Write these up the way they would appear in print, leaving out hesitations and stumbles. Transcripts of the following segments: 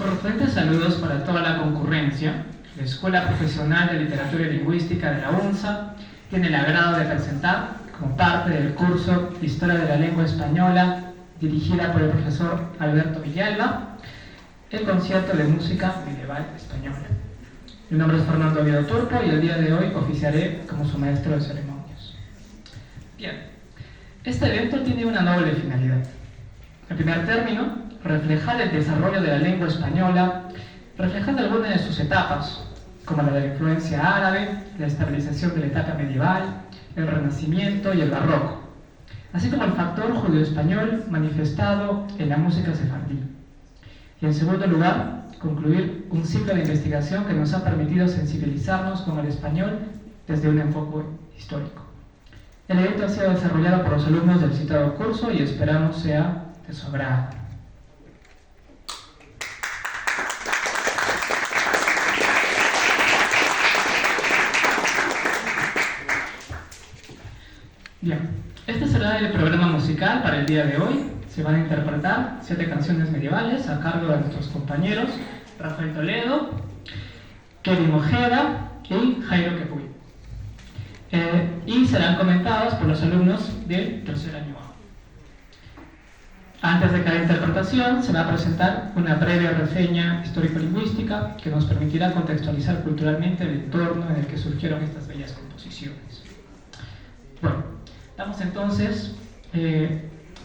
Cordiales saludos para toda la concurrencia. La Escuela Profesional de Literatura y Lingüística de la UNSA tiene el agrado de presentar, como parte del curso Historia de la Lengua Española, dirigida por el profesor Alberto Villalba, el concierto de música medieval española. Mi nombre es Fernando Oviedo Turpo y el día de hoy oficiaré como su maestro de ceremonias. Bien, este evento tiene una doble finalidad. En primer término, reflejar el desarrollo de la lengua española, reflejando algunas de sus etapas, como la de la influencia árabe, la estabilización de la etapa medieval, el Renacimiento y el Barroco, así como el factor judeo-español manifestado en la música sefardí. Y en segundo lugar, concluir un ciclo de investigación que nos ha permitido sensibilizarnos con el español desde un enfoque histórico. El evento ha sido desarrollado por los alumnos del citado curso y esperamos sea de su agrado. Bien, este será el programa musical para el día de hoy. Se van a interpretar 7 canciones medievales a cargo de nuestros compañeros Rafael Toledo, Kevin Ojeda y Jairo Quepuy. Y serán comentados por los alumnos del tercer año A. Antes de cada interpretación se va a presentar una breve reseña histórico-lingüística que nos permitirá contextualizar culturalmente el entorno en el que surgieron estas bellas composiciones. Bueno, damos entonces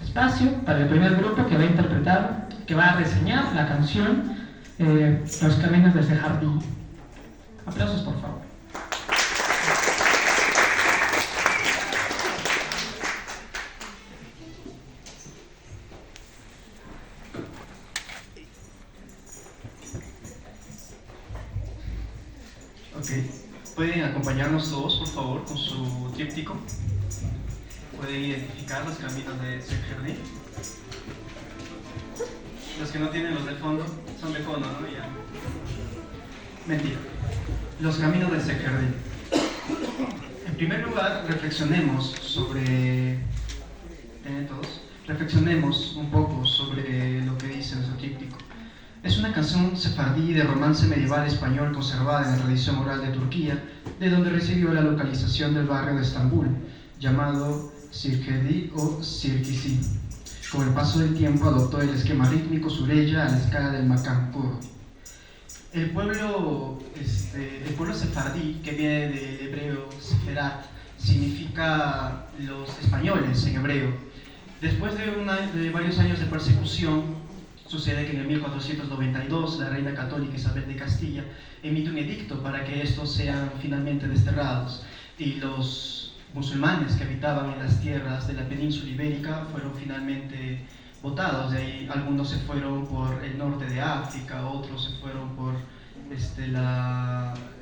espacio para el primer grupo que va a interpretar, que va a reseñar la canción Los Caminos de Sefardí. Aplausos, por favor. ¿Pueden acompañarnos todos, por favor, con su tríptico? ¿Pueden identificar los caminos de Sefardí? Los que no tienen los de fondo, son de fondo, ¿no? Ya. Mentira. Los caminos de Sefardí. En primer lugar, reflexionemos sobre... ¿Tienen todos? Reflexionemos un poco sobre lo que dice nuestro tríptico. Es una canción sefardí de romance medieval español conservada en la tradición oral de Turquía, de donde recibió la localización del barrio de Estambul, llamado Sirkeci o Sirkeci. Con el paso del tiempo adoptó el esquema rítmico sureya a la escala del makam kurd. El pueblo sefardí, que viene del hebreo seferat, significa los españoles en hebreo. Después de varios años de persecución, sucede que en el 1492 la reina católica Isabel de Castilla emite un edicto para que estos sean finalmente desterrados, y los musulmanes que habitaban en las tierras de la península ibérica fueron finalmente votados. De ahí algunos se fueron por el norte de África, otros se fueron por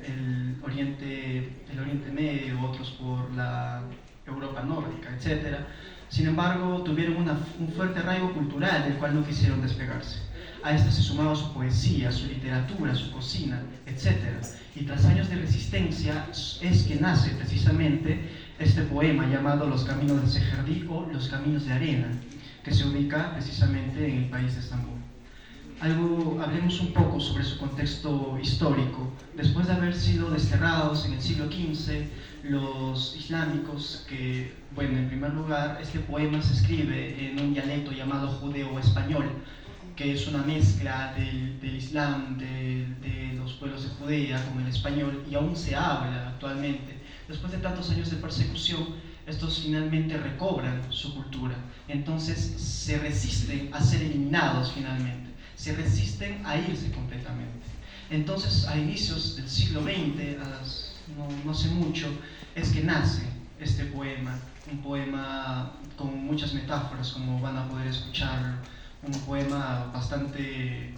el Oriente Medio, otros por la Europa nórdica, etc. Sin embargo, tuvieron un fuerte arraigo cultural del cual no quisieron despegarse. A esta se sumaba su poesía, su literatura, su cocina, etc. Y tras años de resistencia es que nace precisamente este poema llamado Los Caminos de Sefardí o Los Caminos de Arena, que se ubica precisamente en el país de Estambul. Hablemos un poco sobre su contexto histórico. Después de haber sido desterrados en el siglo XV, los islámicos, en primer lugar, este poema se escribe en un dialecto llamado judeo-español, que es una mezcla del Islam, de los pueblos de Judea con el español, y aún se habla actualmente. Después de tantos años de persecución, estos finalmente recobran su cultura, entonces se resisten a ser eliminados finalmente, se resisten a irse completamente. Entonces, a inicios del siglo XX, no hace mucho, es que nace este poema, un poema con muchas metáforas, como van a poder escucharlo, un poema bastante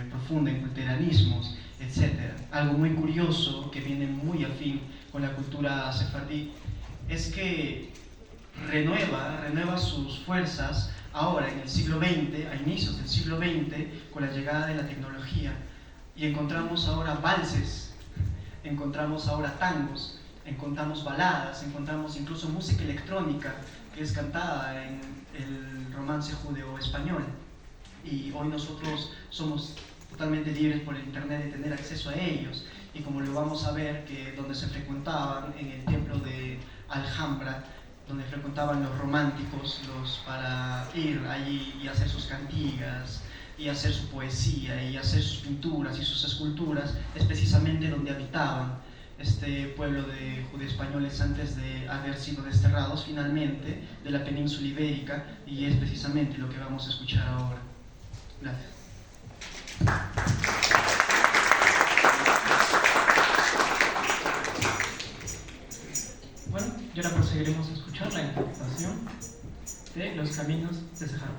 profundo en culteranismos, etc. Algo muy curioso que viene muy afín con la cultura sefardí es que renueva sus fuerzas ahora en el siglo XX, a inicios del siglo XX, con la llegada de la tecnología, y encontramos ahora valses, encontramos ahora tangos, encontramos baladas, encontramos incluso música electrónica que es cantada en el romance judeo-español. y hoy nosotros somos totalmente libres por el internet de tener acceso a ellos, y como lo vamos a ver, que donde se frecuentaban en el templo de Alhambra, donde frecuentaban los románticos para ir allí y hacer sus cantigas, y hacer su poesía, y hacer sus pinturas y sus esculturas, es precisamente donde habitaban este pueblo de judeoespañoles antes de haber sido desterrados finalmente de la península ibérica, y es precisamente lo que vamos a escuchar ahora. Gracias. Bueno, y ahora proseguiremos a escuchar la interpretación de Los Caminos de Sahara.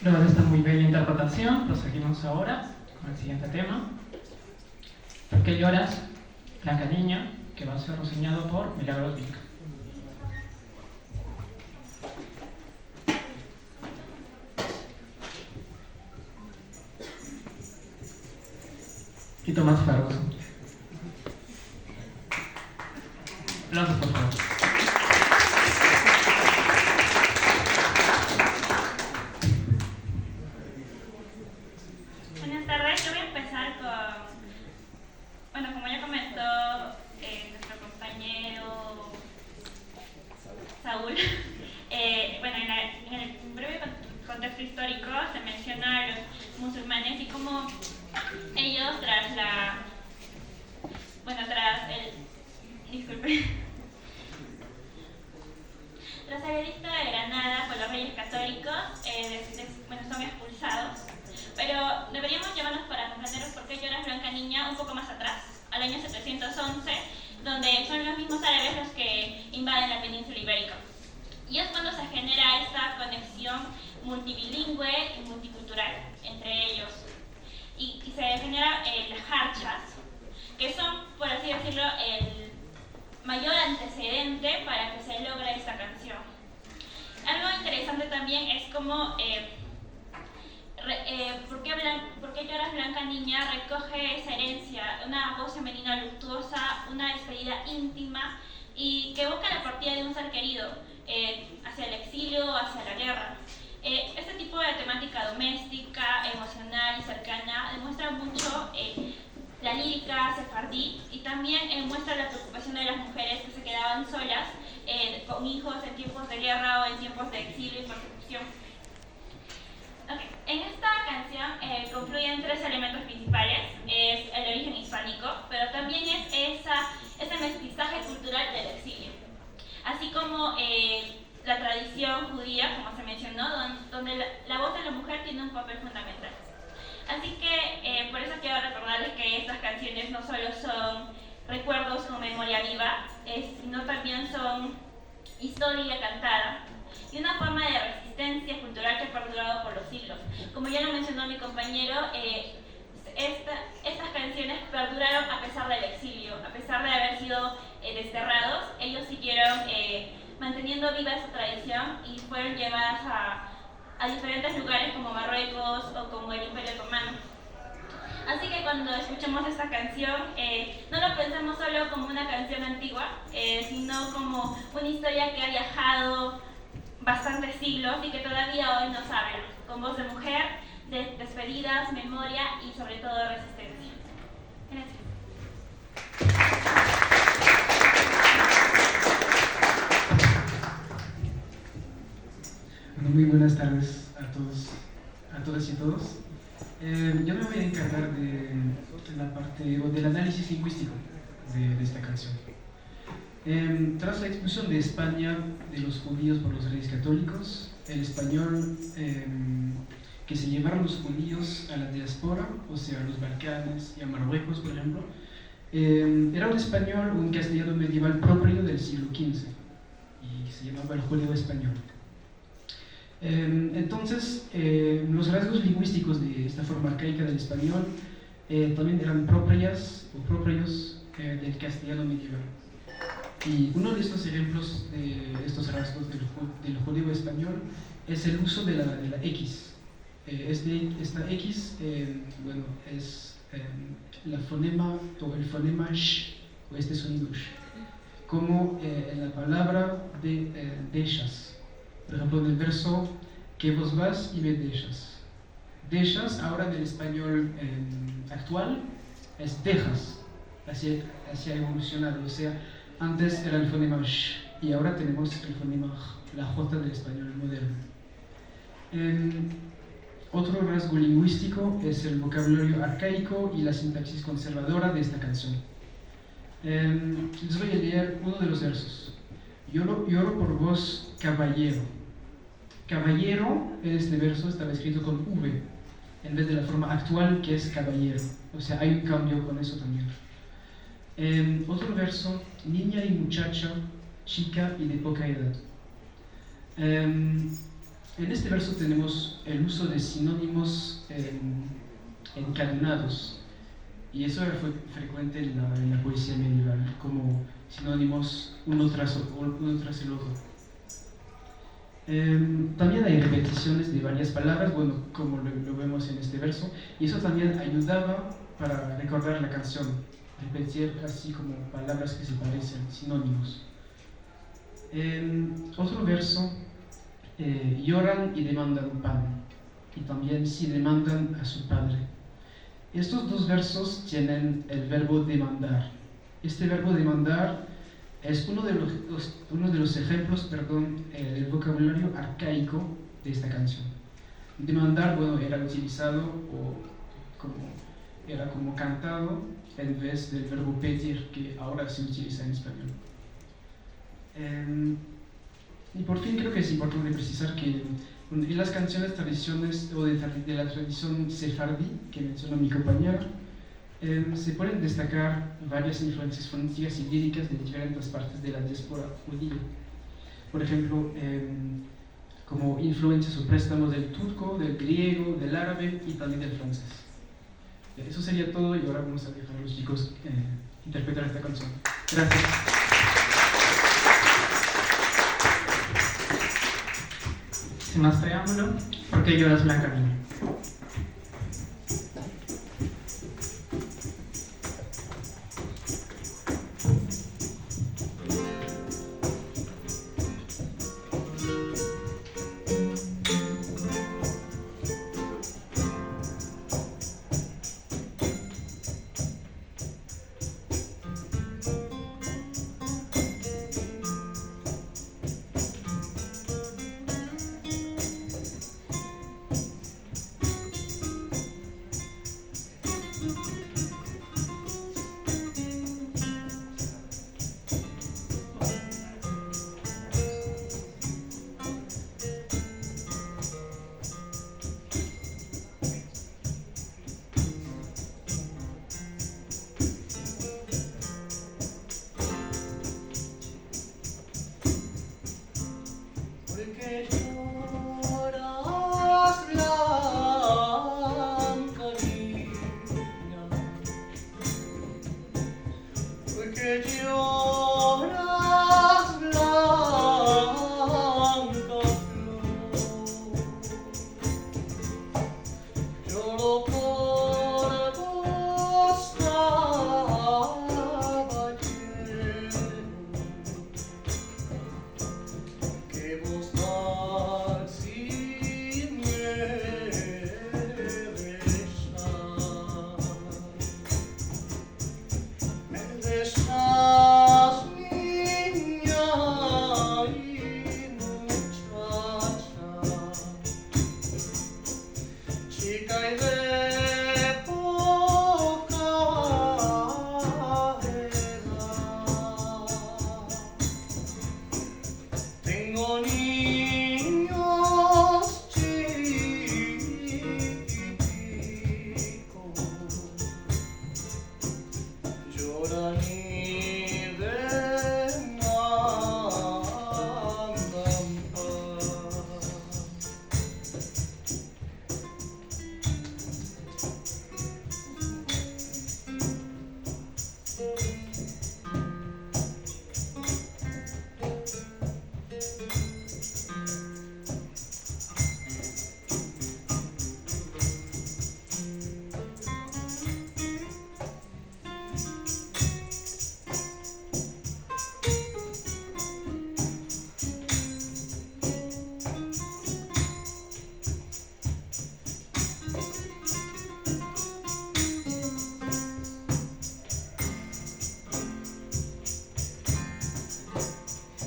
Luego de esta muy bella interpretación, proseguimos ahora con el siguiente tema. ¿Por qué lloras, Blanca Niña?, que va a ser reseñado por Milagros Vinca. Y Tomás Ferguson. Aplausos, por favor. Buenas tardes, yo voy a empezar con, bueno, como ya comentó nuestro compañero Saúl, bueno, en el breve contexto histórico se menciona a los musulmanes y cómo ellos tras el edicto de Granada por los reyes católicos, son expulsados. Pero deberíamos llevarnos para comprender por qué lloras, Blanca Niña un poco más atrás, al año 711, donde son los mismos árabes los que invaden la península ibérica. Y es cuando se genera esta conexión multibilingüe y multicultural entre ellos. Y se generan las jarchas, que son, por así decirlo, el mayor antecedente para que se logre esta canción. Algo interesante también es cómo ¿Por qué lloras, Blanca Niña? Recoge esa herencia, una voz femenina luctuosa, una despedida íntima y que evoca la partida de un ser querido hacia el exilio, hacia la guerra. Este tipo de temática doméstica, emocional y cercana demuestra mucho la lírica sefardí y también muestra la preocupación de las mujeres que se quedaban solas con hijos en tiempos de guerra o en tiempos de exilio y persecución. Okay. En esta canción confluyen tres elementos principales: es el origen hispánico, pero también es ese mestizaje cultural del exilio, así como la tradición judía, como se mencionó, donde la voz de la mujer tiene un papel fundamental. Así que por eso quiero recordarles que estas canciones no solo son recuerdos con memoria viva, sino también son historia cantada y una forma de resistencia cultural que ha perdurado por los siglos. Como ya lo mencionó mi compañero, estas canciones perduraron a pesar del exilio, a pesar de haber sido desterrados. Ellos siguieron manteniendo viva esa tradición y fueron llevadas a diferentes lugares como Marruecos o como el Imperio Otomano. Así que cuando escuchamos esta canción, no lo pensamos solo como una canción antigua, sino como una historia que ha viajado bastantes siglos y que todavía hoy nos habla, con voz de mujer, de despedidas, memoria y sobre todo resistencia. Gracias. Bueno, muy buenas tardes a todas y todos. Yo me voy a encargar de la parte o del análisis lingüístico de esta canción. Tras la expulsión de España de los judíos por los reyes católicos, el español que se llevaron los judíos a la diáspora, o sea, a los Balcanes y a Marruecos, por ejemplo, era un español, un castellano medieval propio del siglo XV y se llamaba el judío español. Entonces, los rasgos lingüísticos de esta forma arcaica del español también eran propios del castellano medieval. Y uno de estos ejemplos de estos rasgos del judío español es el uso de la X. Esta X, bueno, es el fonema sh, o este sonido sh, como en la palabra de dejas. Por ejemplo, en el verso que vos vas y me dejas. Dejas, ahora en el español actual, es dejas, así ha evolucionado. O sea, antes era el fonema sh y ahora tenemos el fonema j, la j del español moderno. Otro rasgo lingüístico es el vocabulario arcaico y la sintaxis conservadora de esta canción. Les voy a leer uno de los versos. Lloro por vos, caballero. Caballero en este verso estaba escrito con V en vez de la forma actual que es caballero. O sea, hay un cambio con eso también. Otro verso, niña y muchacha, chica y de poca edad. En este verso tenemos el uso de sinónimos encadenados, y eso era frecuente en la poesía medieval, como sinónimos uno tras el otro. También hay repeticiones de varias palabras, bueno, como lo vemos en este verso, y eso también ayudaba para recordar la canción, repetir así como palabras que se parecen, sinónimos. Otro verso, lloran y demandan pan, y también si demandan a su padre. Estos dos versos tienen el verbo demandar. Este verbo demandar es uno de los ejemplos del vocabulario arcaico de esta canción. Demandar, bueno, era utilizado era como cantado en vez del verbo pedir que ahora se utiliza en español. Y por fin creo que es importante precisar que en las canciones tradiciones o de la tradición sefardí que mencionó mi compañera, se pueden destacar varias influencias fonéticas y líricas de diferentes partes de la diáspora judía. Por ejemplo, como influencias o préstamos del turco, del griego, del árabe y también del francés. Eso sería todo y ahora vamos a dejar a los chicos interpretar esta canción. Gracias. Sin más preámbulo, ¿por qué lloras, Blanca Niña? porque lloras, blanca flor. Lloro por vos, caballero, que vos vas sin me besar. Me dejas, niña y muchacha, chica y de poca edad. Tengo niños chiquiticos, lloran y demandan paz.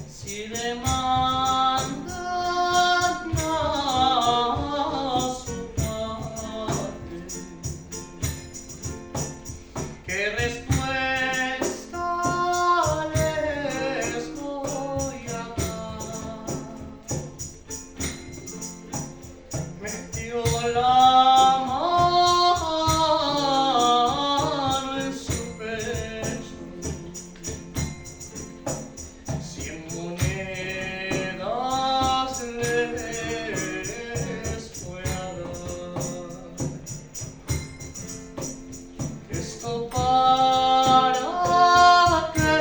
Si demandas más su parte, ¿qué respuesta les voy a dar? Metió la mano en su pecho, 100 monedas les fue a dar. Esto para que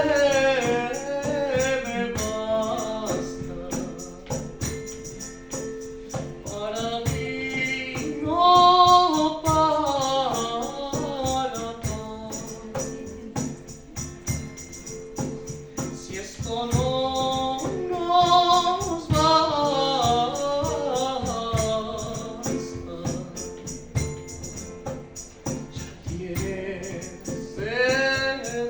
me basta, para mí no para más. Si esto no nos basta, ya tienes de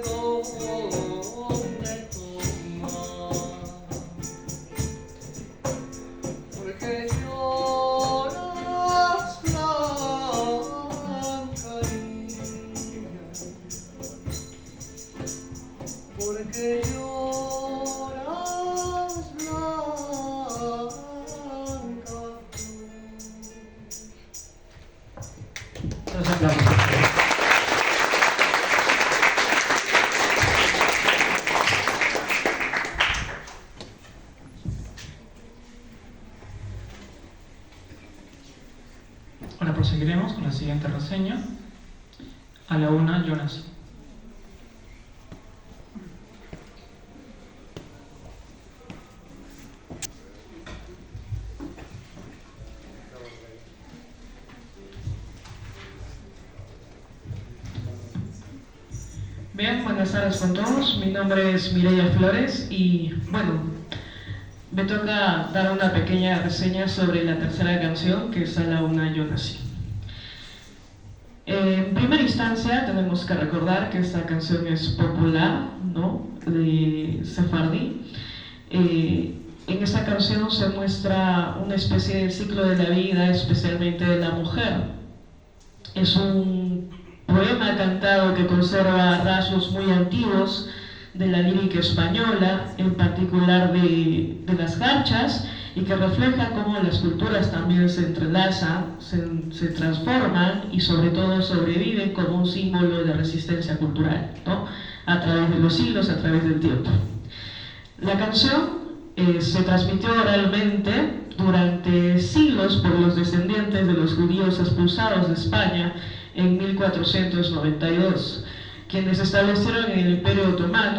dónde tomar, porque lloras, blanca niña, porque lloras, blanca flor. Los aplausos. Ahora proseguiremos con la siguiente reseña. A la una yo nací. Bien, buenas tardes con todos. Mi nombre es Mireia Flores y bueno, me toca dar una pequeña reseña sobre la tercera canción, que es A la una yo nací. En primera instancia tenemos que recordar que esta canción es popular, ¿no?, de sefardí. En esta canción se muestra una especie de ciclo de la vida, especialmente de la mujer. Es un poema cantado que conserva rasgos muy antiguos de la lírica española, en particular de las garchas, y que refleja cómo las culturas también se entrelazan, se transforman y sobre todo sobreviven como un símbolo de resistencia cultural, ¿no?, a través de los siglos, a través del tiempo. La canción se transmitió oralmente durante siglos por los descendientes de los judíos expulsados de España en 1492, quienes se establecieron en el Imperio Otomano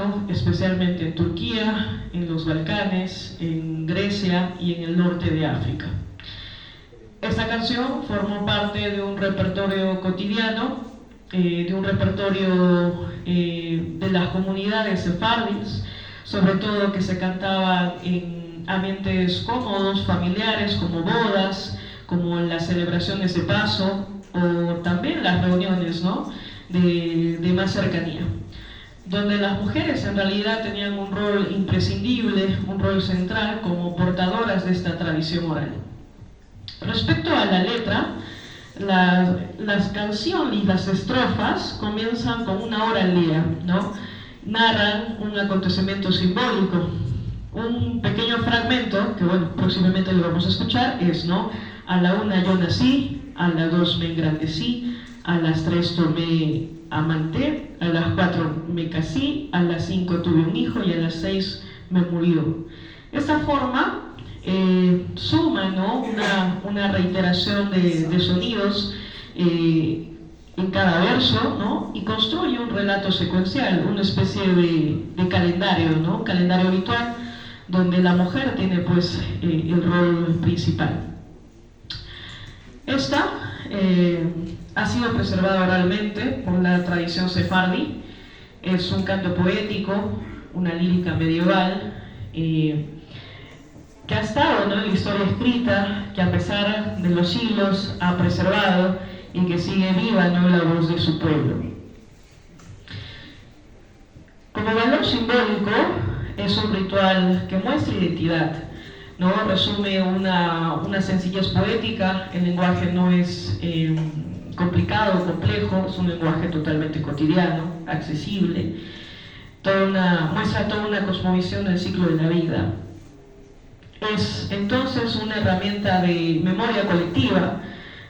especialmente en Turquía, en los Balcanes, en Grecia y en el norte de África. Esta canción formó parte de un repertorio cotidiano, de un repertorio de las comunidades sefardíes, sobre todo que se cantaba en ambientes cómodos, familiares, como bodas, como las celebraciones de paso o también las reuniones, ¿no?, de más cercanía, donde las mujeres en realidad tenían un rol imprescindible, un rol central como portadoras de esta tradición oral. Respecto a la letra, las canciones y las estrofas comienzan con una oralía, ¿no? Narran un acontecimiento simbólico. Un pequeño fragmento, que bueno, próximamente lo vamos a escuchar, es, ¿no? A la 1 yo nací, a la 2 me engrandecí, a las 3 tomé amante, a las 4 me casé, a las 5 tuve un hijo y a las 6 me murió. Esta forma suma, ¿no?, una reiteración de sonidos en cada verso, ¿no?, y construye un relato secuencial, una especie de calendario, ¿no?, un calendario habitual donde la mujer tiene pues el rol principal. Esta ha sido preservada oralmente por la tradición sefardí. Es un canto poético, una lírica medieval que ha estado, ¿no?, en la historia escrita, que a pesar de los siglos ha preservado y que sigue viva, ¿no?, la voz de su pueblo. Como valor simbólico, es un ritual que muestra identidad, ¿no? Resume una sencillez poética. El lenguaje no es complicado o complejo, es un lenguaje totalmente cotidiano, accesible. Muestra toda una cosmovisión del ciclo de la vida. Es entonces una herramienta de memoria colectiva,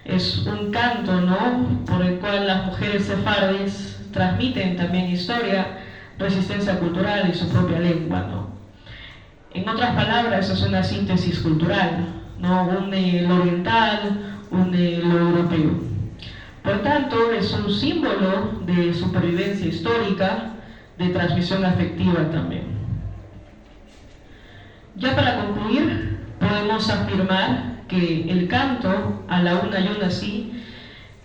es un canto, ¿no?, por el cual las mujeres sefardíes transmiten también historia, resistencia cultural y su propia lengua, ¿no? En otras palabras, es una síntesis cultural, ¿no?, une lo oriental, une lo europeo. Por tanto, es un símbolo de supervivencia histórica, de transmisión afectiva también. Ya para concluir, podemos afirmar que el canto a la 1 yo nací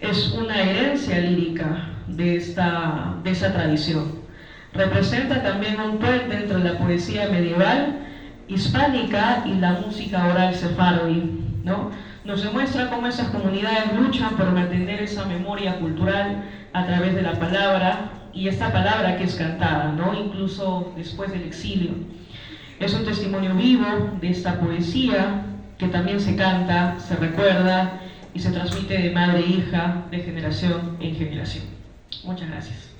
es una herencia lírica de esa tradición. Representa también un puente entre la poesía medieval hispánica y la música oral sefardí, ¿no? Nos demuestra cómo esas comunidades luchan por mantener esa memoria cultural a través de la palabra, y esta palabra que es cantada, ¿no?, incluso después del exilio. Es un testimonio vivo de esta poesía que también se canta, se recuerda y se transmite de madre e hija, de generación en generación. Muchas gracias.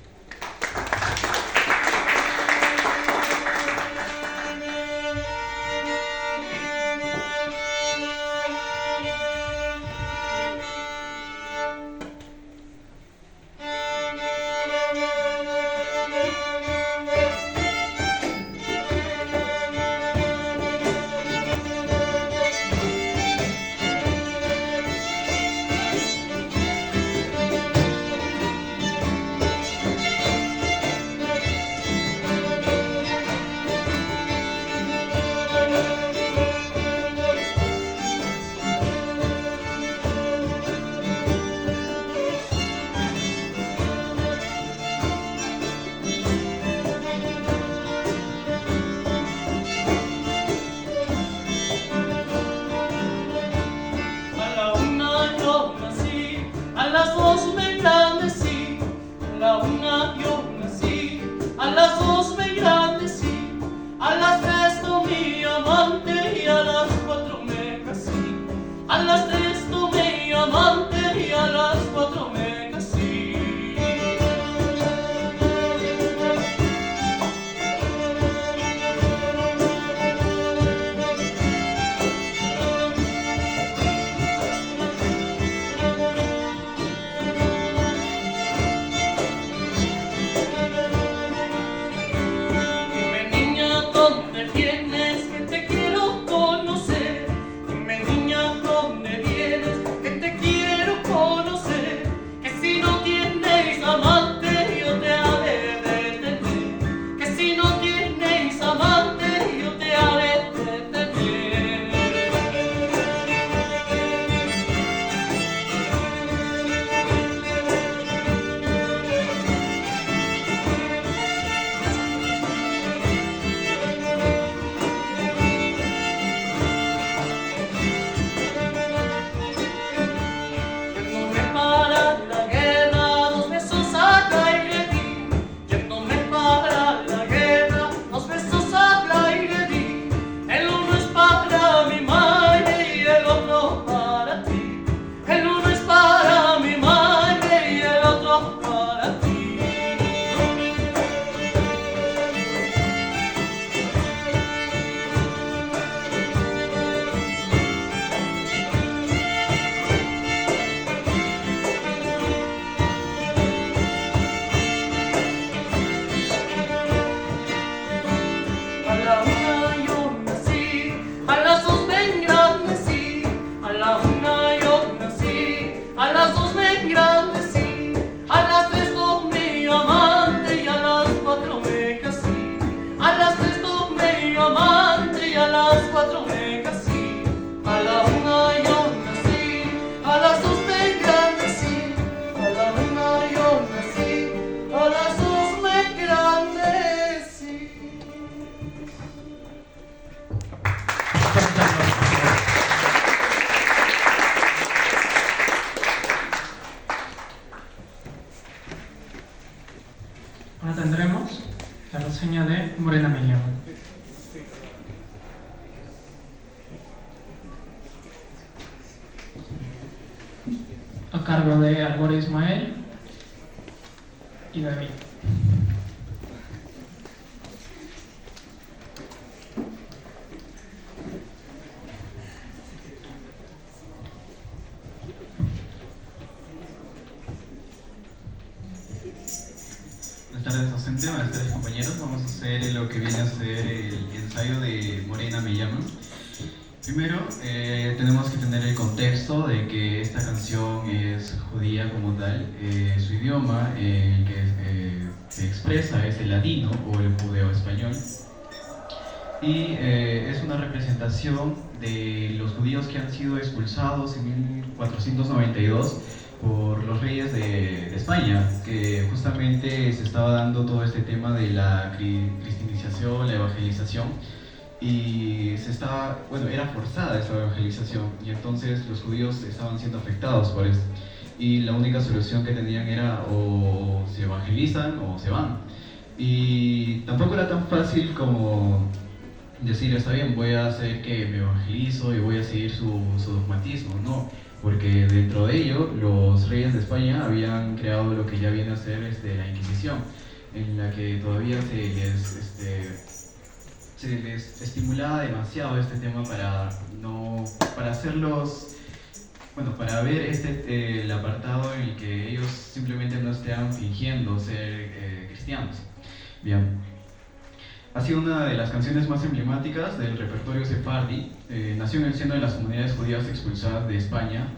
4 me casé, a la 1 yo nací, a las 2 me engrandecí, a la 1 yo nací, a las 2 me engrandecí. Ahora tendremos la reseña de Morena me llama, a cargo de Álvaro Ismael y David. Buenas tardes, docente, buenas tardes, compañeros. Vamos a hacer lo que viene a ser el ensayo de Morena me llama. Primero, tenemos que tener el contexto de que esta canción es judía como tal. Su idioma en el que se expresa es el ladino o el judeo-español. Y es una representación de los judíos que han sido expulsados en 1492 por los reyes de España, que justamente se estaba dando todo este tema de la cristianización, la evangelización, y era forzada esa evangelización, y entonces los judíos estaban siendo afectados por esto, y la única solución que tenían era o se evangelizan o se van, y tampoco era tan fácil como decir, está bien, voy a hacer que me evangelizo y voy a seguir su dogmatismo, no, porque dentro de ello los reyes de España habían creado lo que ya viene a ser la Inquisición, en la que todavía se les estimulaba demasiado este tema para hacerlos, para ver el apartado en el que ellos simplemente no estén fingiendo ser cristianos. Bien. Ha sido una de las canciones más emblemáticas del repertorio sefardí. Nació en el seno de las comunidades judías expulsadas de España.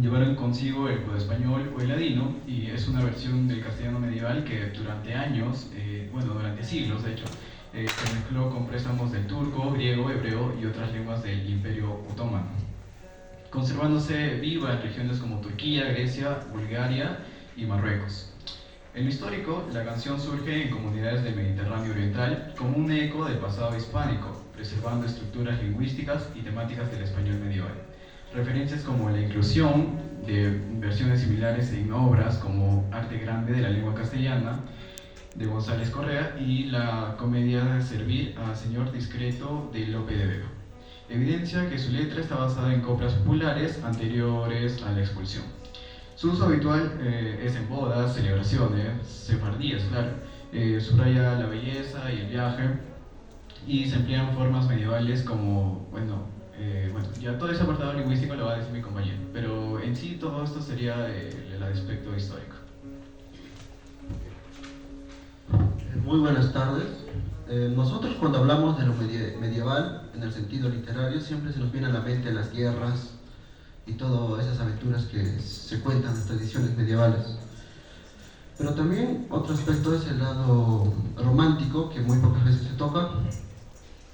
Llevaron consigo el judeo-español o el ladino, y es una versión del castellano medieval que durante años, durante siglos de hecho, se mezcló con préstamos del turco, griego, hebreo y otras lenguas del Imperio Otomano, conservándose viva en regiones como Turquía, Grecia, Bulgaria y Marruecos. En lo histórico, la canción surge en comunidades del Mediterráneo Oriental como un eco del pasado hispánico, preservando estructuras lingüísticas y temáticas del español medieval. Referencias como la inclusión de versiones similares en obras como Arte Grande de la lengua castellana, de González Correa, y la comedia de Servir a Señor Discreto de Lope de Vega. Evidencia que su letra está basada en coplas populares anteriores a la expulsión. Su uso habitual es en bodas, celebraciones, sefardíes, claro. Subraya la belleza y el viaje, y se emplean formas medievales como, ya todo ese apartado lingüístico lo va a decir mi compañero, pero en sí todo esto sería el aspecto histórico. Muy buenas tardes. Nosotros cuando hablamos de lo medieval, en el sentido literario, siempre se nos viene a la mente las guerras y todas esas aventuras que se cuentan en las tradiciones medievales. Pero también otro aspecto es el lado romántico, que muy pocas veces se toca.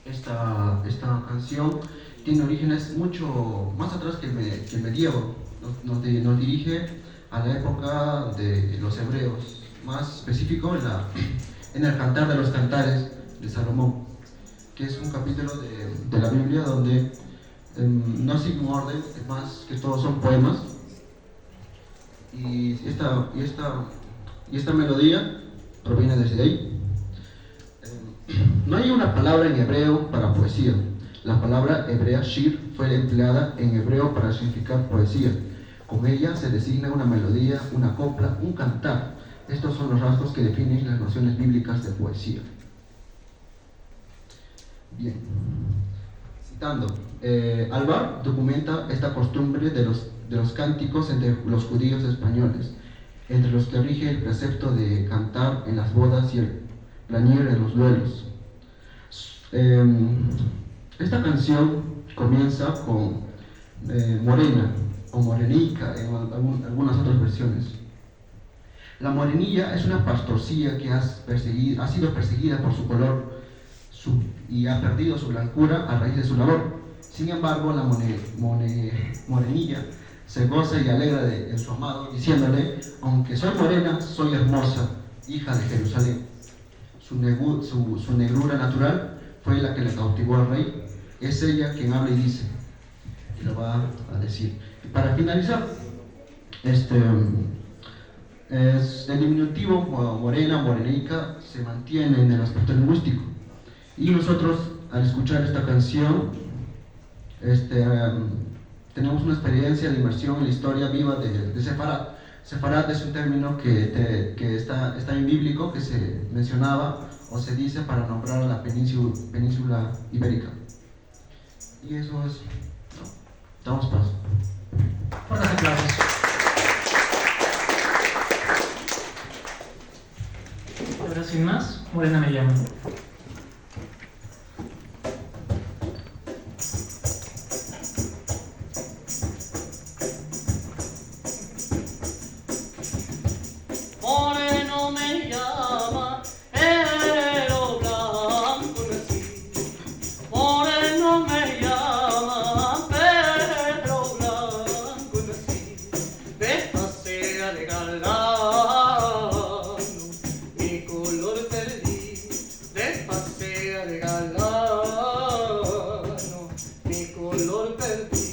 Esta canción tiene orígenes mucho más atrás que el medievo. Nos dirige a la época de los hebreos, más específico en el Cantar de los Cantares de Salomón, que es un capítulo de la Biblia donde no sigue un orden, es más que todos son poemas, y esta melodía proviene desde ahí. No hay una palabra en hebreo para poesía. La palabra hebrea shir fue empleada en hebreo para significar poesía. Con ella se designa una melodía, una copla, un cantar. Estos son los rasgos que definen las nociones bíblicas de poesía. Bien. Citando, Alvar documenta esta costumbre de los cánticos entre los judíos españoles, entre los que rige el precepto de cantar en las bodas y el plañir en los duelos. Esta canción comienza con morena o morenica en algunas otras versiones. La morenilla es una pastorcilla que ha sido perseguida por su color, y ha perdido su blancura a raíz de su labor. Sin embargo, la morenilla se goza y alegra en su amado, diciéndole: aunque soy morena, soy hermosa, hija de Jerusalén. Su negrura natural fue la que le cautivó al rey. Es ella quien habla y dice, y lo va a decir. Y para finalizar, es el diminutivo morena, morenica, se mantiene en el aspecto lingüístico. Y nosotros, al escuchar esta canción, tenemos una experiencia de inmersión en la historia viva de Sefarat. Sefarat es un término que está en bíblico, que se mencionaba o se dice para nombrar a la península ibérica. Y eso es, damos paso. Fuertes aplausos. Ahora sin más, Morena me llama. Moreno me llama, pero blanco nací. Moreno me llama, pero blanco nací. De pasea de galano, mi color perdí. De pasea de galano, mi color perdí.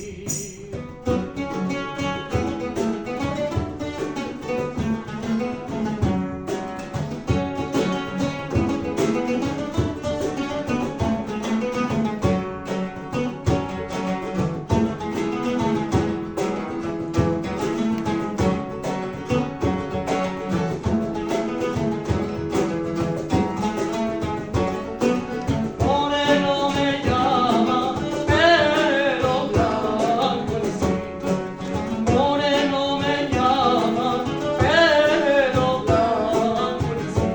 Moreno me llama, pero blanco nací. Moreno me llama, pero blanco nací.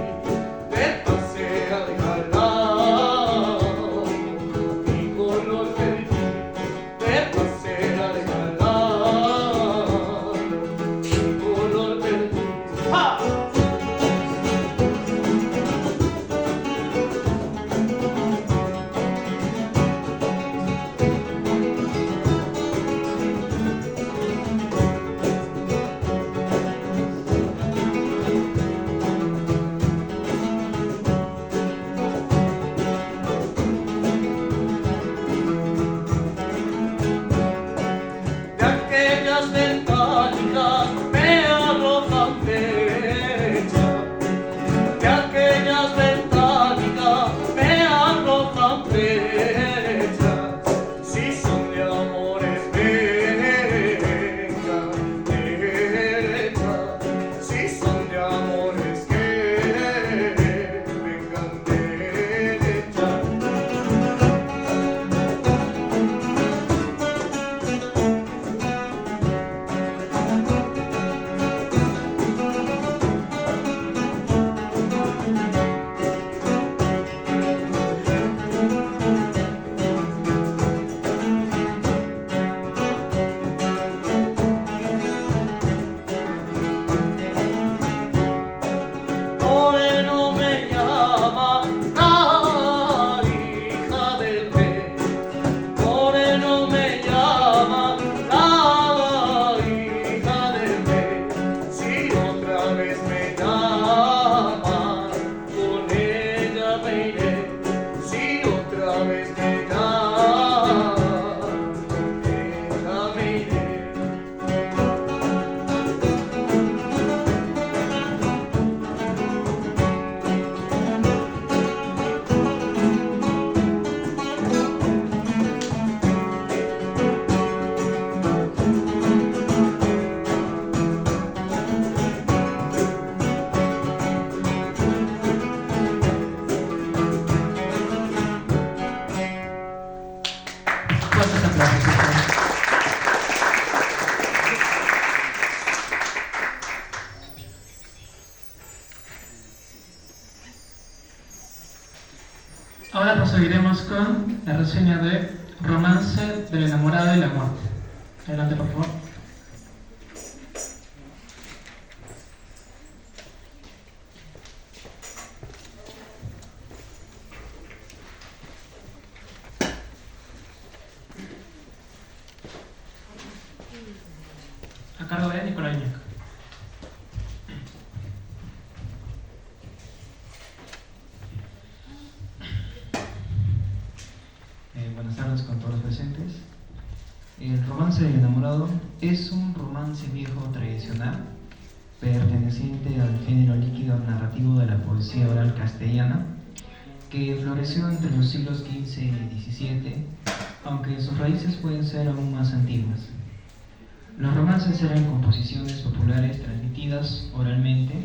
De pasea de galano, mi color perdí. De pasea de galano, mi color perdí. ¡Ja! De aquellas ventánicas me arrojan flecha. De aquellas ventánicas me arrojan flechas. Si son de amores vengan derecha. Si son de amores que vengan derecha. Moreno me llama, la hija del rey. Moreno me llama, la hija del rey. Si otra vez me llama, con ella me iré. Si otra vez me llama, con ella me iré. Fuertes aplausos. Por favor. Ahora proseguiremos con la reseña de Romance del enamorado y la muerte. Adelante, por favor. cargo de Nicolás Iñac. Buenas tardes con todos los presentes. El romance del enamorado es un romance viejo tradicional perteneciente al género líquido narrativo de la poesía oral castellana que floreció entre los siglos XV y XVII, aunque sus raíces pueden ser aún más antiguas. Los romances eran composiciones populares transmitidas oralmente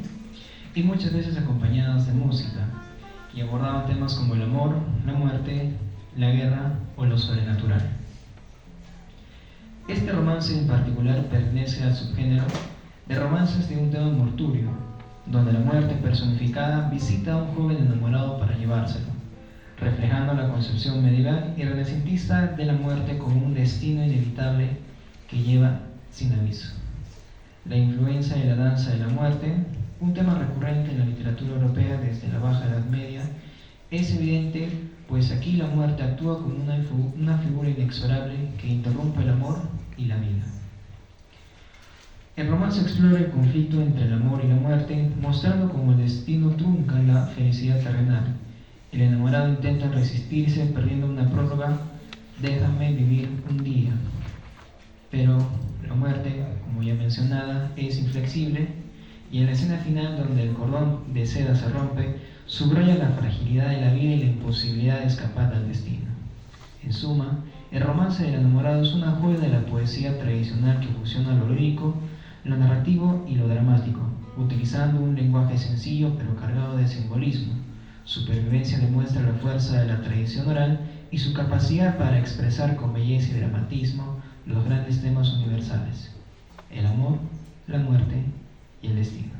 y muchas veces acompañadas de música, y abordaban temas como el amor, la muerte, la guerra o lo sobrenatural. Este romance en particular pertenece al subgénero de romances de un tema mortuorio, donde la muerte personificada visita a un joven enamorado para llevárselo, reflejando la concepción medieval y renacentista de la muerte como un destino inevitable que lleva sin aviso. La influencia de la danza de la muerte, un tema recurrente en la literatura europea desde la Baja Edad Media, es evidente, pues aquí la muerte actúa como una figura inexorable que interrumpe el amor y la vida. El romance explora el conflicto entre el amor y la muerte, mostrando cómo el destino trunca la felicidad terrenal. El enamorado intenta resistirse, perdiendo una prórroga, déjame vivir un día. Pero la muerte, como ya mencionada, es inflexible, y en la escena final, donde el cordón de seda se rompe, subraya la fragilidad de la vida y la imposibilidad de escapar del destino. En suma, el romance del enamorado es una joya de la poesía tradicional que fusiona lo lírico, lo narrativo y lo dramático, utilizando un lenguaje sencillo pero cargado de simbolismo. Su pervivencia demuestra la fuerza de la tradición oral y su capacidad para expresar con belleza y dramatismo los grandes temas universales: el amor, la muerte y el destino.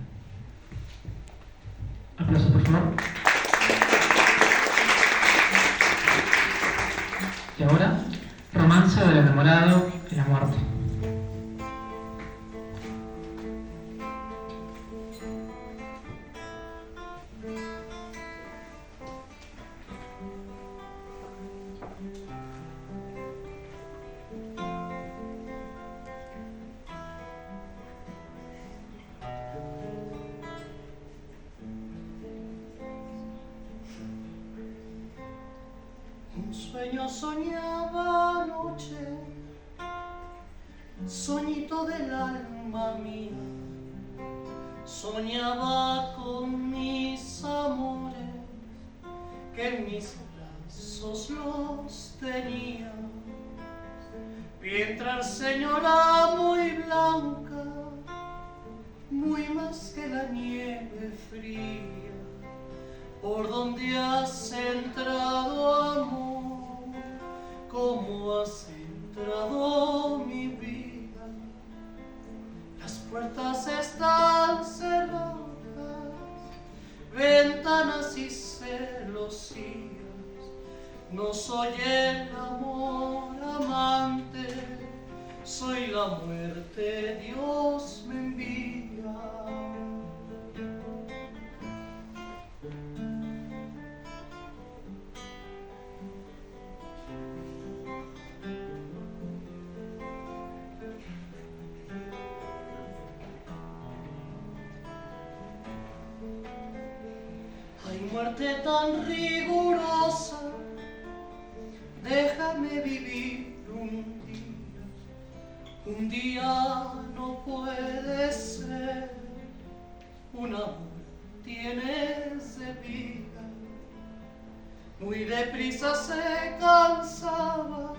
Aplauso, por favor. Y ahora, romance del enamorado y la muerte. Un sueño soñaba anoche, soñito del alma mía, soñaba con mis amores, que en mis brazos los tenía, mientras señora muy blanca, muy más que la nieve fría. ¿Por dónde has entrado, amor? ¿Cómo has entrado, mi vida? Las puertas están cerradas, ventanas y celosías. No soy el amor amante, soy la muerte, Dios me envía. Muerte tan rigurosa, déjame vivir un día no puede ser, un amor tienes de vida, muy deprisa se cansaba,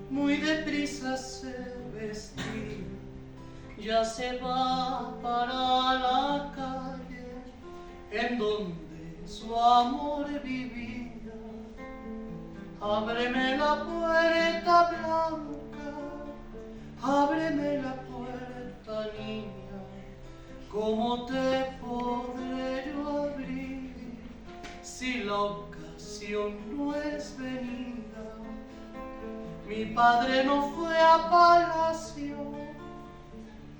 muy deprisa se vestía, ya se va para la calle en donde su amor vivía. Ábreme la puerta blanca, ábreme la puerta niña, ¿cómo te podré yo abrir si la ocasión no es venida? Mi padre no fue a palacio,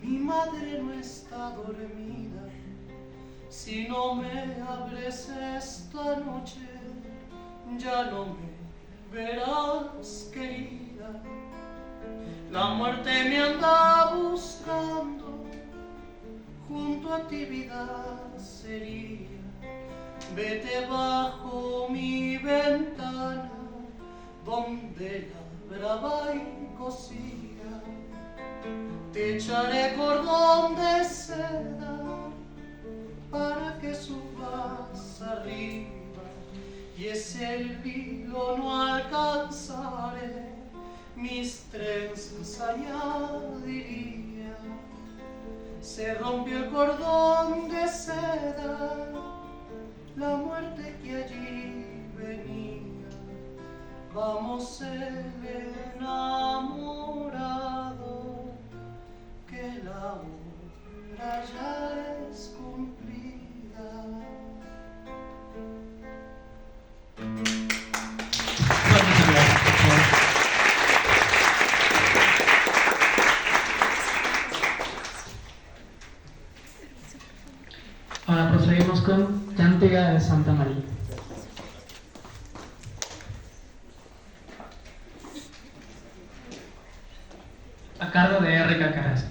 mi madre no está dormida. Si no me abres esta noche, ya no me verás, querida. La muerte me anda buscando, junto a ti vida sería. Vete bajo mi ventana, donde la brava encosía. Te echaré cordón de seda para que subas arriba, y ese el hilo no alcanzaré, mis trenzas añadiría. Se rompió el cordón de seda, la muerte que allí venía. Vamos el enamorado, que la hora ya es cumplida. Ahora proseguimos con Cántiga de Santa María. A cargo de Erika Carrasco.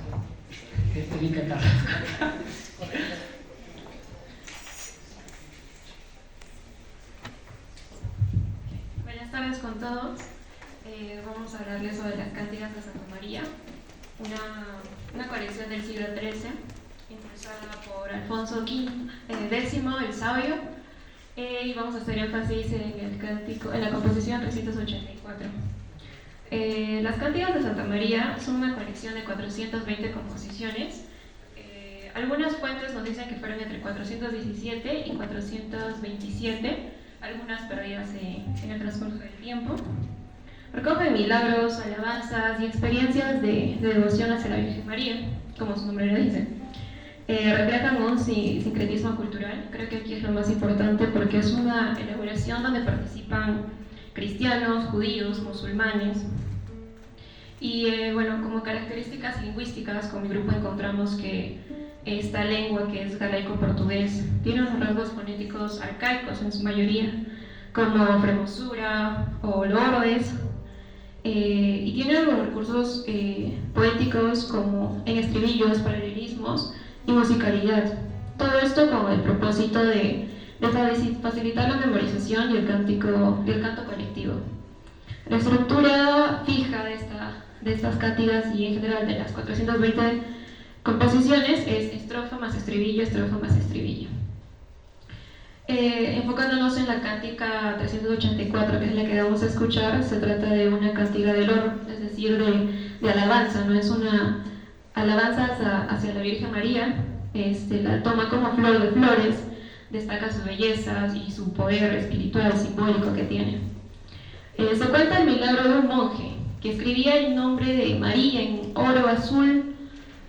Buenas tardes con todos. Vamos a hablarles sobre las Cántigas de Santa María, una colección del siglo XIII, impulsada por Alfonso X el Sabio, y vamos a hacer énfasis en la composición 384. Las Cántigas de Santa María son una colección de 420 composiciones. Algunas fuentes nos dicen que fueron entre 417 y 427, algunas perdidas en el transcurso del tiempo. Recoge milagros, alabanzas y experiencias de devoción hacia la Virgen María, como su nombre lo dice. Reflejan un sincretismo cultural. Creo que aquí es lo más importante porque es una elaboración donde participan cristianos, judíos, musulmanes. Y bueno, como características lingüísticas, con mi grupo encontramos que esta lengua, que es galaico-portugués, tiene unos rasgos fonéticos arcaicos en su mayoría, como fremosura o loroes, y tiene algunos recursos poéticos como en estribillos, paralelismos y musicalidad. Todo esto con el propósito de facilitar la memorización y el canto colectivo. La estructura fija de estas cántigas y en general de las 420 composiciones es estrofa más estribillo, estrofa más estribillo. Enfocándonos en la cántica 384, que es la que vamos a escuchar, se trata de una cántica del oro, es decir, de alabanza, no es una alabanza hacia la Virgen María. La toma como flor de flores, destaca su belleza y su poder espiritual, simbólico que tiene. Se cuenta el milagro de un monje que escribía el nombre de María en oro azul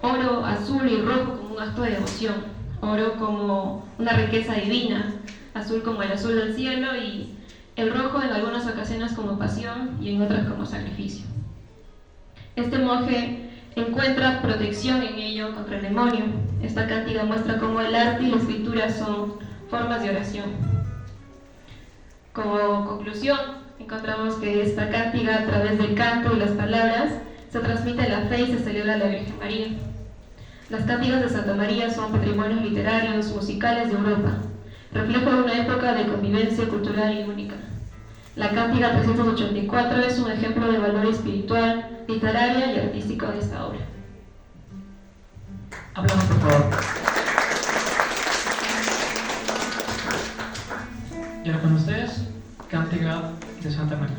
y rojo como un acto de devoción, oro como una riqueza divina, azul como el azul del cielo y el rojo en algunas ocasiones como pasión y en otras como sacrificio. Este monje encuentra protección en ello contra el demonio. Esta cántica muestra cómo el arte y la escritura son formas de oración. Como conclusión, encontramos que esta cántica, a través del canto y las palabras, se transmite la fe y se celebra a la Virgen María. Las Cántigas de Santa María son patrimonios literarios, musicales de Europa, reflejo de una época de convivencia cultural y única. La Cántica 384 es un ejemplo de valor espiritual, literario y artístico de esta obra. Aplausos, por favor. Y ahora con ustedes, Cántica de Santa María.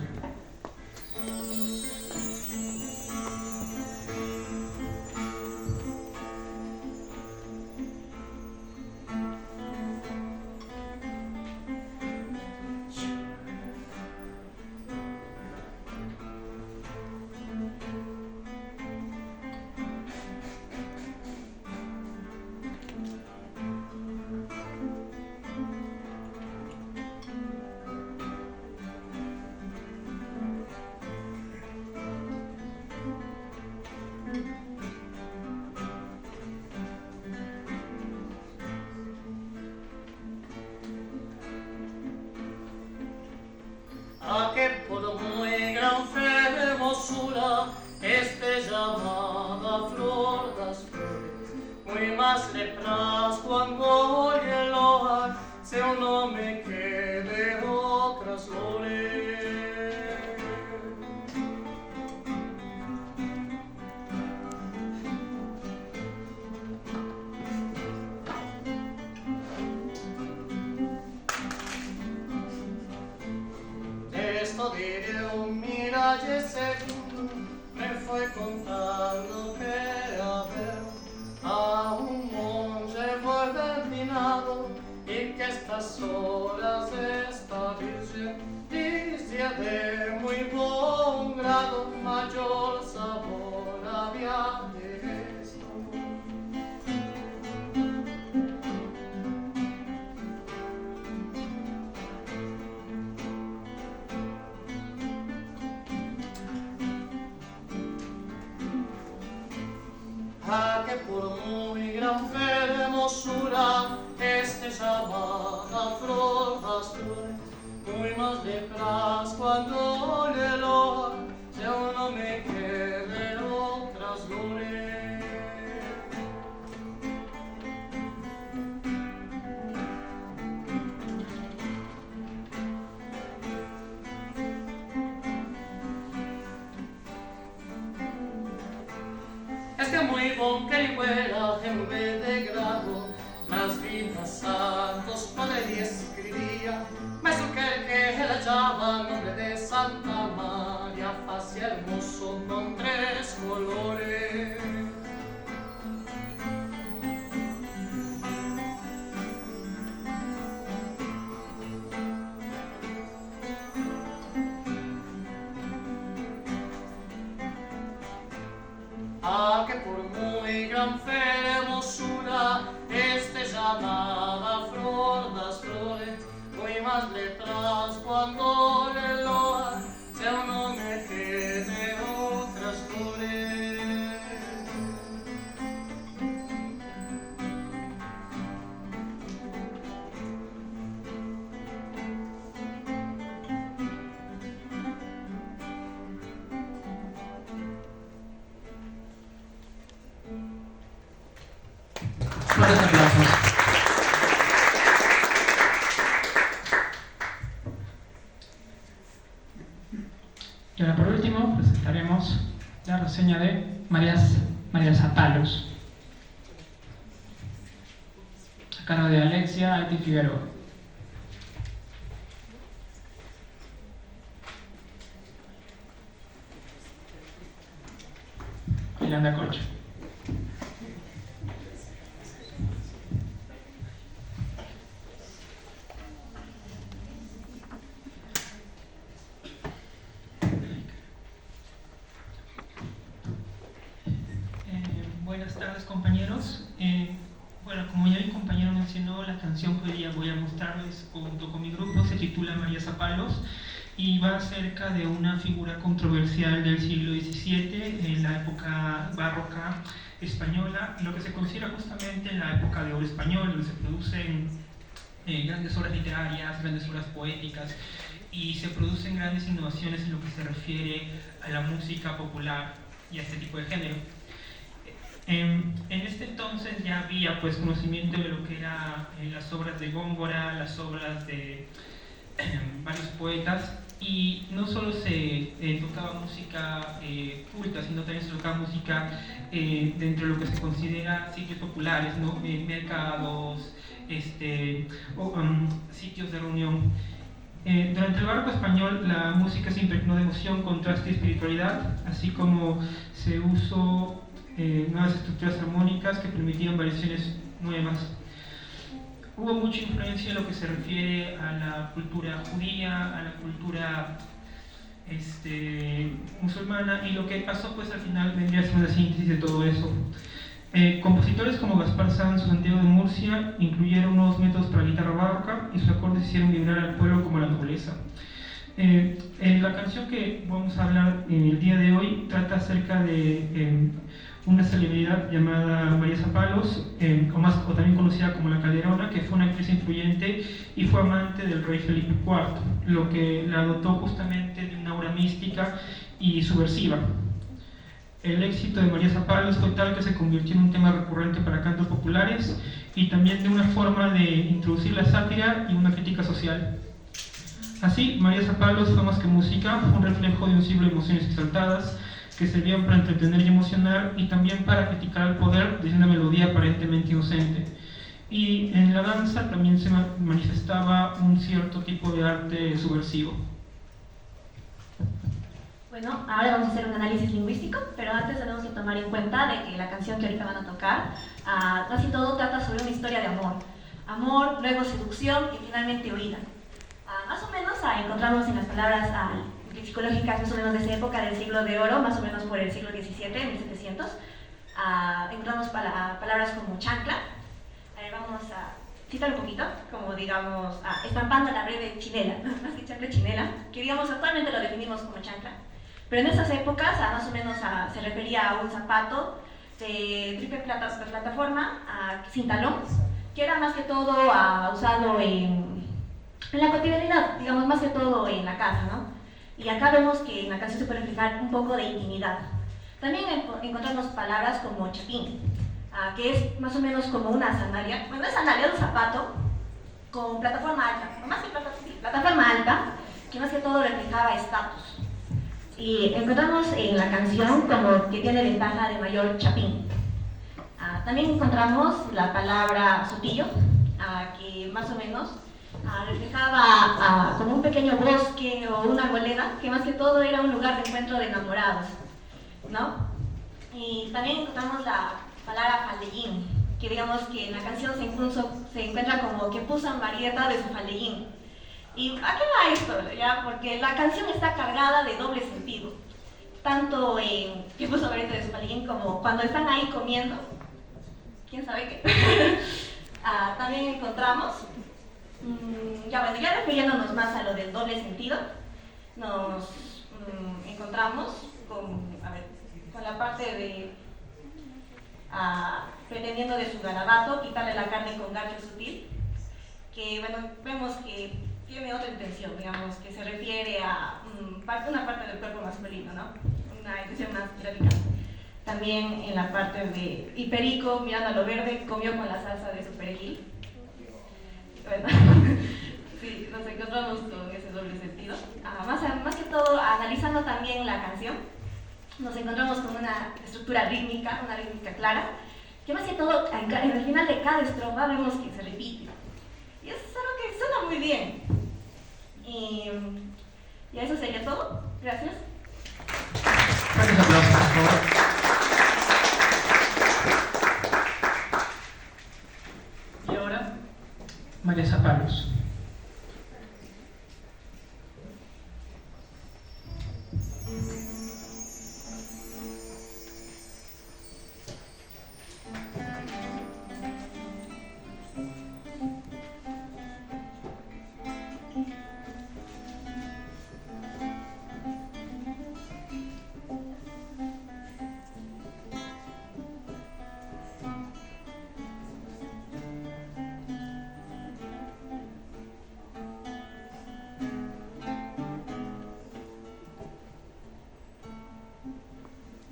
A que por muy gran fervosura es este llamada flor das flores, muy más le pras cuando oye loar, seu nome que de outras flores. Esto diré un miralle segundo, me fue contando que a un monje fue destinado y que estas horas esta virgen dice de muy buen grado, mayor sabor había de esto. Que por muy gran fe de hermosura este llamada flor das flores, muy más de pras cuando le loa, si aún no me quede otras flores. Es que muy bon que iguela en vez de grado, las vidas santos padre escribía, mas o que la llama nombre de Santa María, hacia hermoso con tres colores. Que por muy gran fe de hermosura este llamada flor das flores, muy más letras cuando le loa, si aún no me quede otras flores. Fuertes aplausos. Y ahora por último presentaremos la reseña de María Zapalos, a cargo de Alexia Alti Figueroa. Yolanda Concha. Buenas tardes, compañeros. Bueno, como ya mi compañero mencionó, la canción que hoy día voy a mostrarles junto con mi grupo se titula María Zapalos y va acerca de una figura controversial del siglo XVII, en la época barroca española, lo que se considera justamente la época de oro español, donde se producen grandes obras literarias, grandes obras poéticas y se producen grandes innovaciones en lo que se refiere a la música popular y a este tipo de género. En este entonces ya había pues conocimiento de lo que eran las obras de Góngora, las obras de varios poetas, y no solo se tocaba música culta, sino también se tocaba música dentro de lo que se considera sitios populares, ¿no? Mercados, sitios de reunión. Durante el barroco español la música se impregnó de emoción, contraste y espiritualidad, así como se usó nuevas estructuras armónicas que permitían variaciones nuevas. Hubo mucha influencia en lo que se refiere a la cultura judía, a la cultura musulmana, y lo que pasó pues al final vendría a ser una síntesis de todo eso. Compositores como Gaspar Sanz o Santiago de Murcia incluyeron nuevos métodos para la guitarra barroca y sus acordes hicieron vibrar al pueblo como a la nobleza. La canción que vamos a hablar el día de hoy trata acerca de una celebridad llamada María Zapalos, o también conocida como La Calderona, que fue una actriz influyente y fue amante del rey Felipe IV, lo que la dotó justamente de una aura mística y subversiva. el éxito de María Zapalos fue tal que se convirtió en un tema recurrente para cantos populares y también de una forma de introducir la sátira y una crítica social. Así, María Zapalos fue más que música, fue un reflejo de un siglo de emociones exaltadas que servían para entretener y emocionar y también para criticar al poder desde una melodía aparentemente inocente. Y en la danza también se manifestaba un cierto tipo de arte subversivo. Bueno, ahora vamos a hacer un análisis lingüístico, pero antes tenemos que tomar en cuenta de que la canción que ahorita van a tocar, casi todo trata sobre una historia de amor. Amor, luego seducción y finalmente huida. Más o menos encontramos en las palabras psicológicas más o menos de esa época del siglo de oro, más o menos por el siglo XVII, 1700, encontramos palabras como chancla. Vamos a citar un poquito, como digamos, estampando la breve chinela, más que chancla, chinela, que digamos actualmente lo definimos como chancla. Pero en esas épocas, más o menos se refería a un zapato de triple plataforma, sin talón, que era más que todo usado en la cotidianidad, digamos, más que todo en la casa, ¿no? Y acá vemos que en la canción se puede reflejar un poco de intimidad. También encontramos palabras como chapín, que es más o menos como una sandalia, bueno, es sandalia, un zapato con plataforma alta, más que plataforma alta, que más que todo reflejaba estatus. Y encontramos en la canción como que tiene ventaja de mayor chapín. También encontramos la palabra sotillo, que más o menos reflejaba como un pequeño bosque o una arboleda, que más que todo era un lugar de encuentro de enamorados, ¿no? Y también encontramos la palabra faldellín, que digamos que en la canción se encuentra como que puso en varieta de su faldellín. ¿Y a qué va esto? ¿Ya? Porque la canción está cargada de doble sentido, tanto en que puso varieta de su faldellín como cuando están ahí comiendo, quién sabe qué. También encontramos, ya refiriéndonos más a lo del doble sentido, nos encontramos con la parte de pretendiendo de su garabato quitarle la carne con gancho sutil, que bueno, vemos que tiene otra intención, digamos, que se refiere a una parte del cuerpo masculino, ¿no? Una intención más irónica. También en la parte de y Perico, mirando a lo verde, comió con la salsa de su perejil. Bueno, sí, nos encontramos con ese doble sentido. Más que todo, analizando también la canción, nos encontramos con una estructura rítmica, una rítmica clara, que más que todo, en el final de cada estrofa vemos que se repite. Y eso es algo que suena muy bien. Y eso sería todo. Gracias. Fuertes aplausos, por favor. Y ahora, María Zapalos.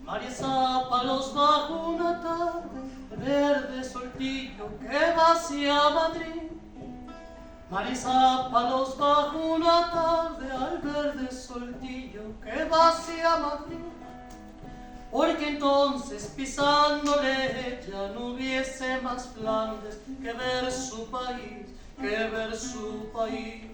María Zapalos bajo una tarde de verde soltillo que va hacia Madrid. María Zapalos bajo una tarde al verde soltillo que va hacia Madrid. Porque entonces pisándole ya no hubiese más Flandes que ver su país, que ver su país.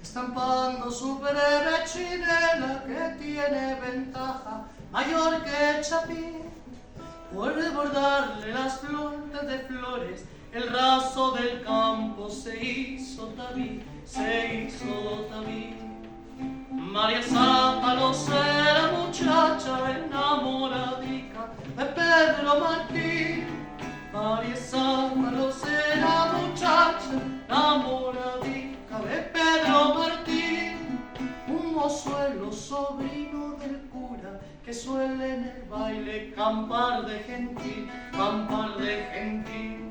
Estampando su breve chinela que tiene ventaja mayor que Chapín, por rebordarle las flores de flores, el raso del campo se hizo tabique, se hizo tabique. María Zapalos era muchacha enamoradica de Pedro Martín. María Zapalos era muchacha enamoradica de Pedro Martín, un mozuelo sobrino del que suele en el baile campar de gentil, campar de gentil.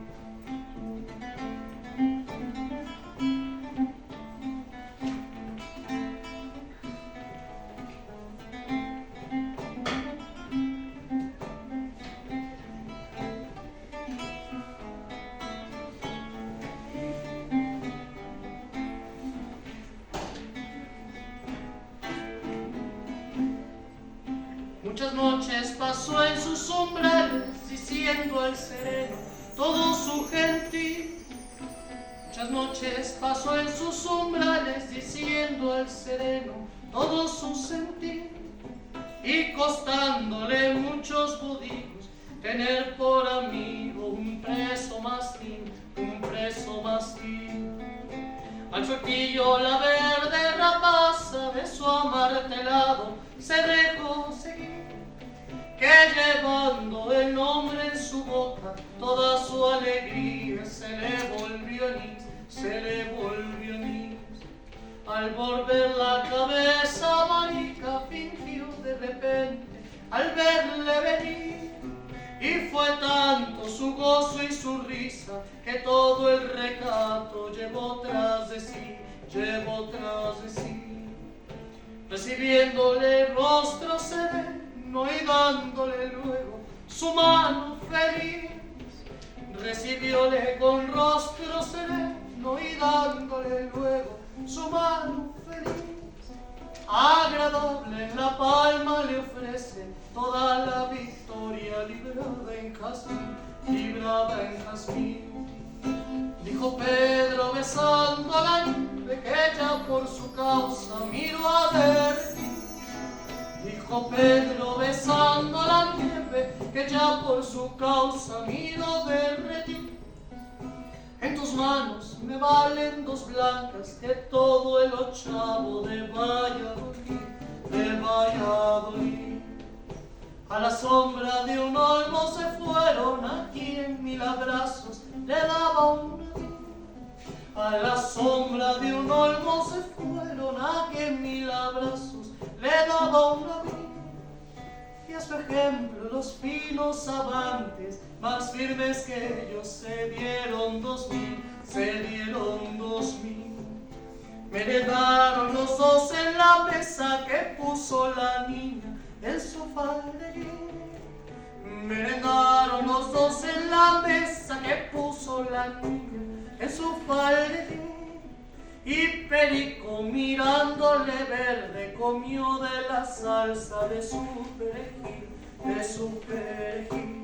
Muchas noches pasó en sus umbrales diciendo el sereno todo su gentil. Muchas noches pasó en sus umbrales diciendo el sereno todo su sentir. Y costándole muchos budicos tener por amigo un preso mastín, un preso mastín. Al suequillo la verde rapaza de su amartelado se dejó seguir, que llevando el nombre en su boca toda su alegría se le volvió anís, se le volvió anís. Al volver la cabeza marica fingió de repente al verle venir, y fue tanto su gozo y su risa que todo el recato llevó tras de sí, llevó tras de sí. Recibiéndole rostro sereno y dándole luego su mano feliz, recibióle con rostro sereno y dándole luego su mano feliz. Agradable en la palma le ofrece toda la victoria librada en jazmín, librada en jazmín. Dijo Pedro besando la nieve que ya por su causa miró a derretir. Dijo Pedro besando la nieve que ya por su causa miró derretir. En tus manos me valen dos blancas que todo el ochavo de Valladolid, de Valladolid. A la sombra de un olmo se fueron a quien mil abrazos le daba un a la sombra de un olmo se fueron a quien mil abrazos le daba un amigo. Y a su ejemplo los finos amantes más firmes que ellos se dieron 2000, se dieron 2000. Merendaron los dos en la mesa que puso la niña en su falderín. Merendaron los dos en la mesa que puso la niña en su falderín. Y Perico mirándole verde comió de la salsa de su perejil, de su perejil.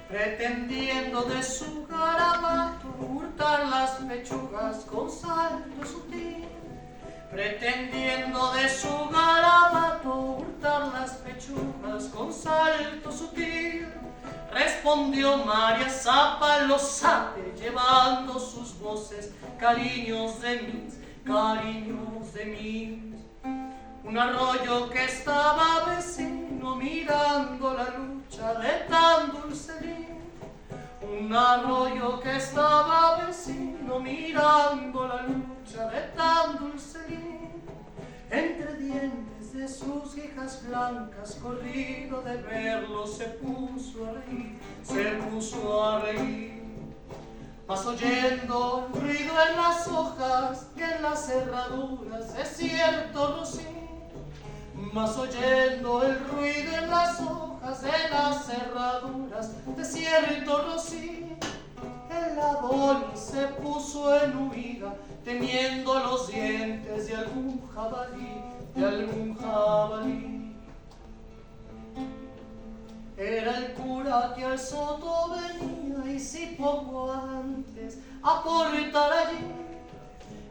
Pretendiendo de su garabato hurtar las pechugas con salto sutil. Pretendiendo de su garabato hurtar las pechugas con salto sutil. Respondió María Zapa Lozate llevando sus voces, cariños de mis, cariños de mis. Un arroyo que estaba vecino mirando la lucha de tan dulce lid. Un arroyo que estaba vecino mirando la lucha de tan dulce lid. Entre dientes de sus hijas blancas, corrido de verlo, se puso a reír, se puso a reír. Mas oyendo el ruido en las hojas que en las cerraduras es cierto rocío. Mas oyendo el ruido en las hojas de las cerraduras de cierto rocío, el Adonis se puso en huida, temiendo los dientes de algún jabalí, de algún jabalí. Era el cura que al soto venía y si poco antes a cortar allí.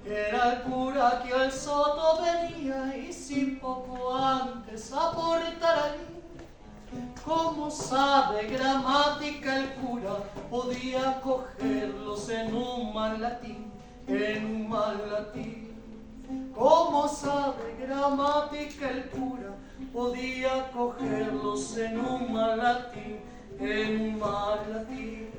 Era el cura que al soto venía y si poco antes a portar allí. Como sabe gramática el cura, podía cogerlos en un mal latín, en un mal latín. Como sabe gramática el cura, podía cogerlos en un mal latín, en un mal latín.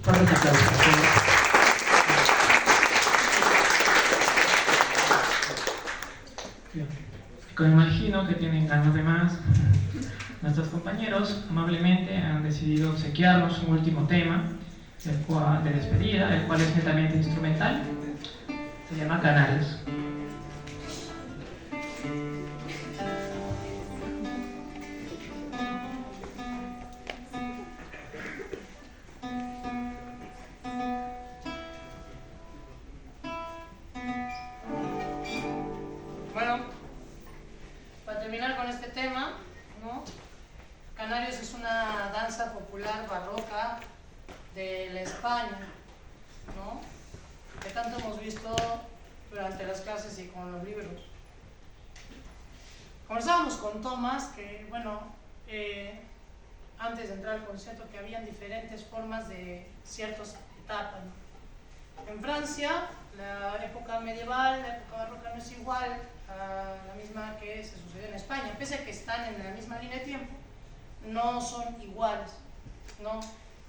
Fuertes aplausos a todos. Bien. Como imagino que tienen ganas de más, nuestros compañeros amablemente han decidido obsequiarnos un último tema de despedida, el cual es netamente instrumental. Se llama Canarios. Bueno, para terminar con este tema, ¿no? Canarios es una danza popular barroca de la España, ¿no? Que tanto hemos visto durante las clases y con los libros. Conversábamos con Tomás que, bueno, antes de entrar al concierto, que habían diferentes formas de ciertas etapas, ¿no? En Francia, la época medieval, la época barroca no es igual a la misma que se sucedió en España, pese a que están en la misma línea de tiempo, no son iguales, ¿no?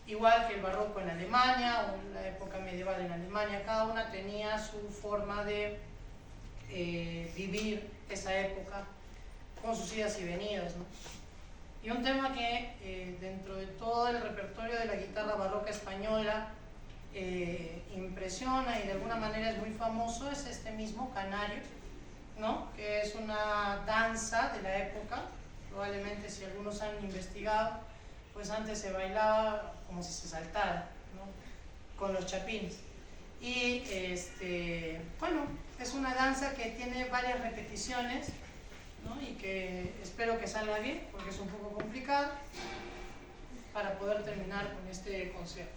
Igual que el barroco en Alemania o la época medieval en Alemania, cada una tenía su forma de vivir esa época con sus idas y venidas, ¿no? Y un tema que dentro de todo el repertorio de la guitarra barroca española impresiona y de alguna manera es muy famoso es este mismo canario, ¿no? Que es una danza de la época. Probablemente si algunos han investigado, pues antes se bailaba como si se saltara, ¿no? Con los chapines. Y bueno, es una danza que tiene varias repeticiones, ¿no? Y que espero que salga bien, porque es un poco complicado, para poder terminar con este concierto.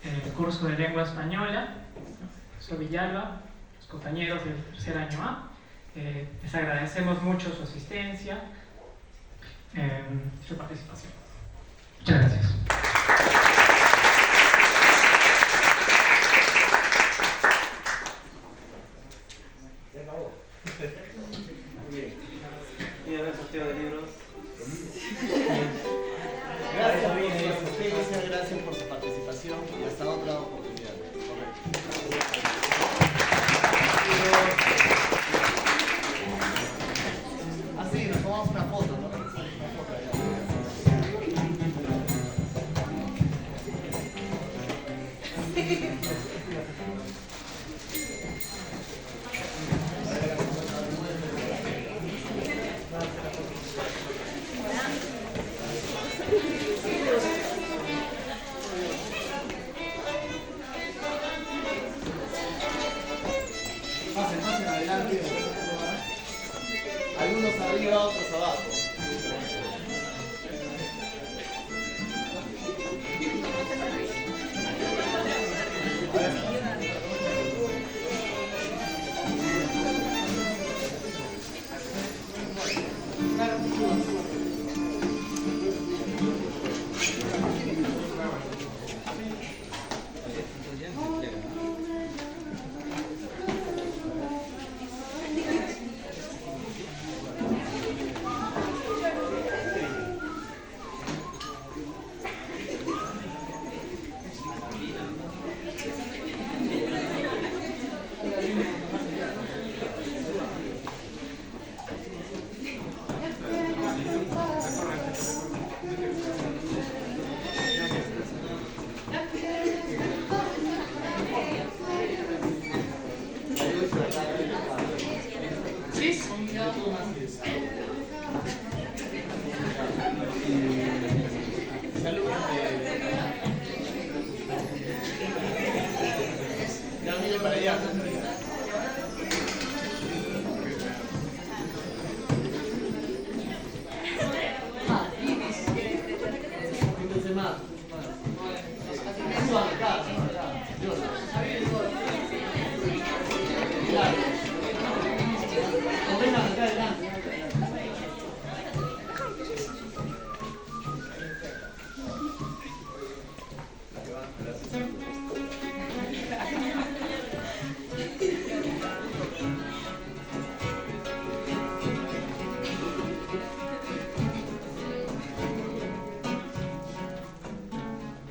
el curso de lengua española, profesor Villalba, los compañeros del tercer año A. Les agradecemos mucho su asistencia, su participación. Muchas gracias. el sorteo de libros. Gracias por su asistencia, gracias por su participación y hasta otra oportunidad. Así, nos tomamos una foto, ¿no? Una foto Pasen adelante. Algunos arriba, otros abajo.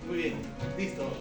Muy bien, listo.